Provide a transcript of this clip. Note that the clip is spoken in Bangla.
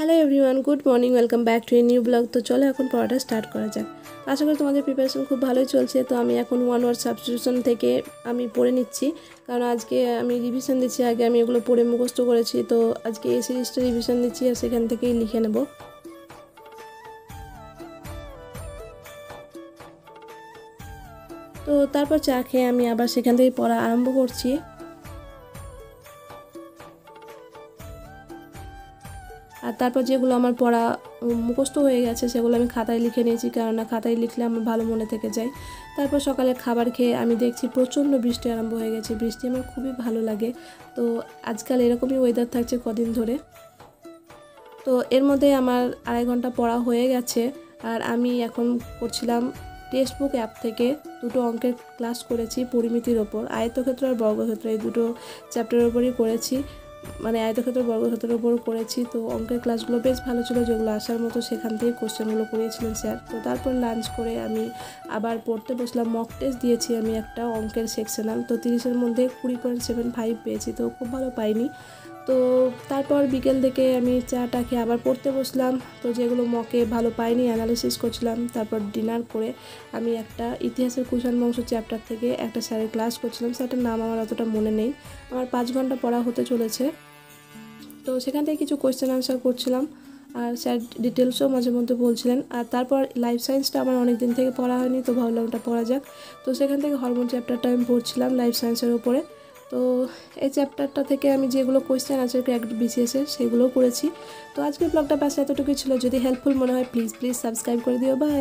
Hello everyone, good morning, welcome back to a new blog. তো চলো এখন পড়াটা স্টার্ট করা যাক। আশা করি তোমাদের প্রিপারেশন খুব ভালোই চলছে। তো আমি এখন ওয়ান ওয়ার্ড সাবস্টিটিউশন থেকে আমি পড়ে নিচ্ছি, কারণ আজকে আমি রিভিশন দিচ্ছি। আগে আমি এগুলো পড়ে মুখস্থ করেছি, তো আজকে এই সিরিজটা রিভিশন দিচ্ছি আর সেখান থেকেই লিখে নেব। তো তারপর চা খেয়ে আমি আবার সেখান থেকেই পড়া আরম্ভ করছি। আর তারপর যেগুলো আমার পড়া মুখস্থ হয়ে গেছে সেগুলো আমি খাতায় লিখে নিয়েছি, কেননা খাতায় লিখলে আমার ভালো মনে থেকে যায়। তারপর সকালে খাবার খেয়ে আমি দেখছি প্রচণ্ড বৃষ্টি আরম্ভ হয়ে গেছে। বৃষ্টি আমার খুবই ভালো লাগে। তো আজকাল এরকমই ওয়েদার থাকছে কদিন ধরে। তো এর মধ্যে আমার 2.5 ঘন্টা পড়া হয়ে গেছে। আর আমি এখন করছিলাম টেক্সট বুক অ্যাপ থেকে দুটো অঙ্কের ক্লাস করেছি পরিমিতির ওপর। আয়তক্ষেত্র আর বর্গক্ষেত্র এই দুটো চ্যাপ্টারের ওপরই করেছি, মানে আয়তক্ষেত্র বর্গক্ষেত্রের ওপর করেছি। তো অঙ্কের ক্লাসগুলো বেশ ভালো ছিল, যেগুলো আসার মতো সেখান থেকে কোশ্চেনগুলো করিয়েছিলেন স্যার। তো তারপর লাঞ্চ করে আমি আবার পড়তে বসলাম। মক টেস্ট দিয়েছি আমি একটা অঙ্কের সেকশনাল। তো 30-এর মধ্যে 20.75 পেয়েছি, তো খুব ভালো পাইনি। তো তারপর বিকেল থেকে আমি চাটা খেয়ে আবার পড়তে বসলাম। তো যেগুলো মকে ভালো পাইনি অ্যানালিসিস করছিলাম। তারপর ডিনার করে আমি একটা ইতিহাসের কুষাণ বংশ চ্যাপ্টার থেকে একটা স্যারের ক্লাস করছিলাম। স্যারটার নাম আমার অতটা মনে নেই। আমার 5 ঘন্টা পড়া হতে চলেছে। তো সেখান থেকে কিছু কোয়েশ্চেন আনসার করছিলাম, আর স্যার ডিটেলসও মাঝে মধ্যে বলছিলেন। আর তারপর লাইফ সায়েন্সটা আমার অনেক দিন থেকে পড়া হয়নি, তো ভাবলাম ওটা পড়া যাক। তো সেখান থেকে হরমোন চ্যাপ্টারটা আমি পড়ছিলাম লাইফ সায়েন্সের উপরে। তো এই চ্যাপ্টারটা থেকে আমি যেগুলো কোয়েশ্চেন আছে ক্র্যাকড বিসিএসের সেগুলোও করেছি। তো আজকের ব্লগটা ব্যাস এতটুকুই ছিল। যদি হেল্পফুল মনে হয় প্লিজ সাবস্ক্রাইব করে দিও। বাই।